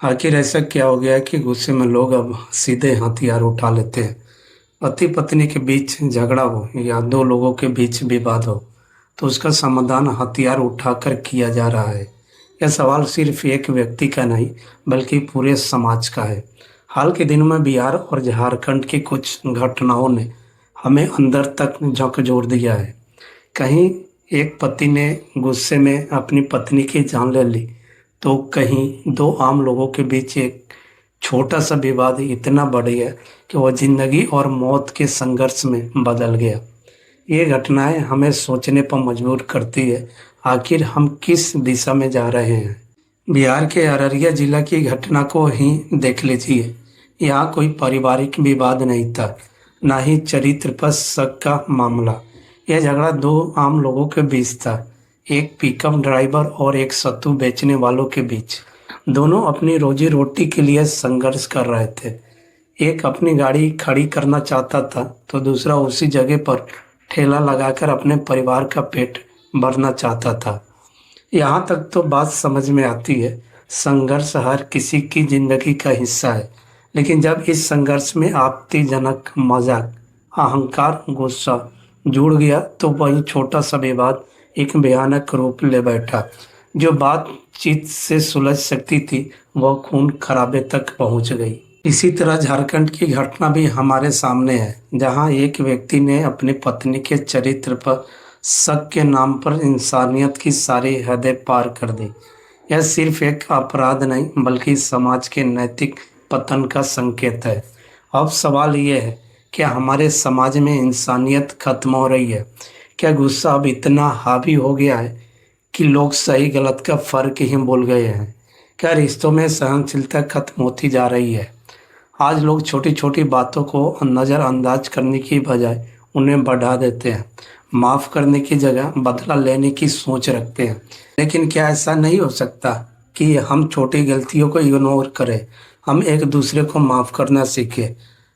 आखिर ऐसा क्या हो गया है कि गुस्से में लोग अब सीधे हथियार उठा लेते हैं। पति पत्नी के बीच झगड़ा हो या दो लोगों के बीच विवाद हो तो उसका समाधान हथियार उठाकर किया जा रहा है। यह सवाल सिर्फ एक व्यक्ति का नहीं बल्कि पूरे समाज का है। हाल के दिनों में बिहार और झारखंड की कुछ घटनाओं ने हमें अंदर तक झकझोर दिया है। कहीं एक पति ने गुस्से में अपनी पत्नी की जान ले ली तो कहीं दो आम लोगों के बीच एक छोटा सा विवाद इतना बढ़ गया कि वह जिंदगी और मौत के संघर्ष में बदल गया। ये घटनाएं हमें सोचने पर मजबूर करती है, आखिर हम किस दिशा में जा रहे हैं। बिहार के अररिया जिला की घटना को ही देख लीजिए। यहाँ कोई पारिवारिक विवाद नहीं था, ना ही चरित्र पर शक का मामला। यह झगड़ा दो आम लोगों के बीच था, एक पिकअप ड्राइवर और एक सत्तू बेचने वालों के बीच। दोनों अपनी रोजी रोटी के लिए संघर्ष कर रहे थे। एक अपनी गाड़ी खड़ी करना चाहता था तो दूसरा उसी जगह पर ठेला लगाकर अपने परिवार का पेट भरना चाहता था। यहाँ तक तो बात समझ में आती है, संघर्ष हर किसी की जिंदगी का हिस्सा है। लेकिन जब इस संघर्ष में आपत्तिजनक मजाक, अहंकार, गुस्सा जुड़ गया तो वही छोटा सा विवाद एक भयानक रूप ले बैठा। जो बातचीत से सुलझ सकती थी वह खून खराबे तक पहुंच गई। इसी तरह झारखंड की घटना भी हमारे सामने है, जहां एक व्यक्ति ने अपनी पत्नी के चरित्र पर शक के नाम पर इंसानियत की सारी हदें पार कर दी। यह सिर्फ एक अपराध नहीं बल्कि समाज के नैतिक पतन का संकेत है। अब सवाल यह है, क्या हमारे समाज में इंसानियत खत्म हो रही है? क्या गुस्सा अब इतना हावी हो गया है कि लोग सही गलत का फर्क ही भूल गए हैं? क्या रिश्तों में सहनशीलता खत्म होती जा रही है? आज लोग छोटी छोटी बातों को नज़रअंदाज करने की बजाय उन्हें बढ़ा देते हैं। माफ़ करने की जगह बदला लेने की सोच रखते हैं। लेकिन क्या ऐसा नहीं हो सकता कि हम छोटी गलतियों को इग्नोर करें, हम एक दूसरे को माफ़ करना सीखें,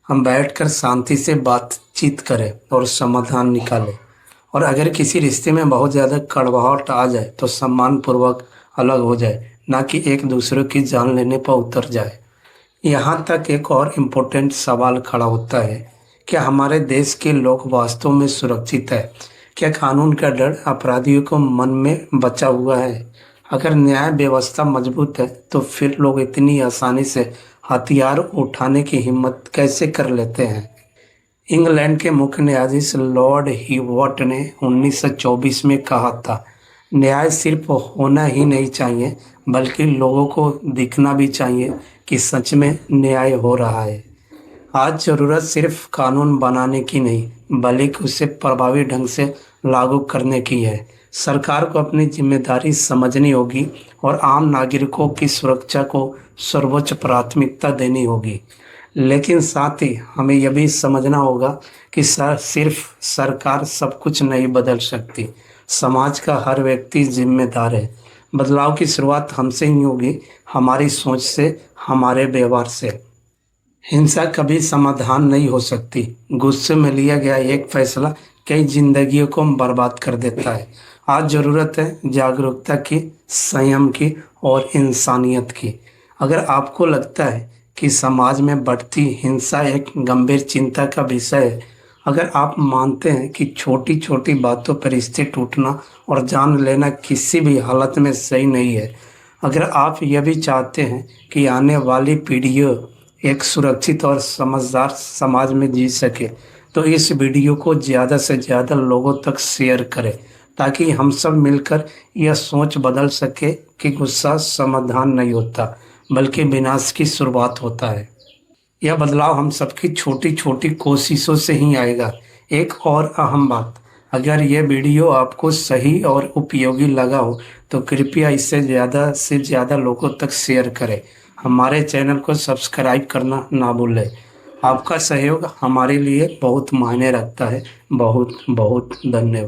हम बैठकर शांति से बातचीत करें और समाधान निकालें। और अगर किसी रिश्ते में बहुत ज़्यादा कड़वाहट आ जाए तो सम्मानपूर्वक अलग हो जाए, ना कि एक दूसरे की जान लेने पर उतर जाए। यहाँ तक एक और इम्पोर्टेंट सवाल खड़ा होता है, क्या हमारे देश के लोग वास्तव में सुरक्षित है? क्या कानून का डर अपराधियों को मन में बचा हुआ है? अगर न्याय व्यवस्था मजबूत है तो फिर लोग इतनी आसानी से हथियार उठाने की हिम्मत कैसे कर लेते हैं? इंग्लैंड के मुख्य न्यायाधीश लॉर्ड हीवर्ट ने 1924 में कहा था, न्याय सिर्फ होना ही नहीं चाहिए बल्कि लोगों को दिखना भी चाहिए कि सच में न्याय हो रहा है। आज ज़रूरत सिर्फ कानून बनाने की नहीं बल्कि उसे प्रभावी ढंग से लागू करने की है। सरकार को अपनी जिम्मेदारी समझनी होगी और आम नागरिकों की सुरक्षा को सर्वोच्च प्राथमिकता देनी होगी। लेकिन साथ ही हमें यह भी समझना होगा कि सिर्फ सरकार सब कुछ नहीं बदल सकती। समाज का हर व्यक्ति जिम्मेदार है। बदलाव की शुरुआत हमसे ही होगी, हमारी सोच से, हमारे व्यवहार से। हिंसा कभी समाधान नहीं हो सकती। गुस्से में लिया गया एक फैसला कई जिंदगियों को बर्बाद कर देता है। आज ज़रूरत है जागरूकता की, संयम की और इंसानियत की। अगर आपको लगता है कि समाज में बढ़ती हिंसा एक गंभीर चिंता का विषय है, अगर आप मानते हैं कि छोटी छोटी बातों पर रिश्ते टूटना और जान लेना किसी भी हालत में सही नहीं है, अगर आप यह भी चाहते हैं कि आने वाली पीढ़ियों एक सुरक्षित और समझदार समाज में जी सके, तो इस वीडियो को ज़्यादा से ज़्यादा लोगों तक शेयर करें ताकि हम सब मिलकर यह सोच बदल सके कि गुस्सा समाधान नहीं होता बल्कि विनाश की शुरुआत होता है। यह बदलाव हम सबकी छोटी छोटी कोशिशों से ही आएगा। एक और अहम बात, अगर यह वीडियो आपको सही और उपयोगी लगा हो तो कृपया इसे ज़्यादा से ज़्यादा लोगों तक शेयर करें। हमारे चैनल को सब्सक्राइब करना ना भूलें। आपका सहयोग हमारे लिए बहुत मायने रखता है। बहुत बहुत धन्यवाद।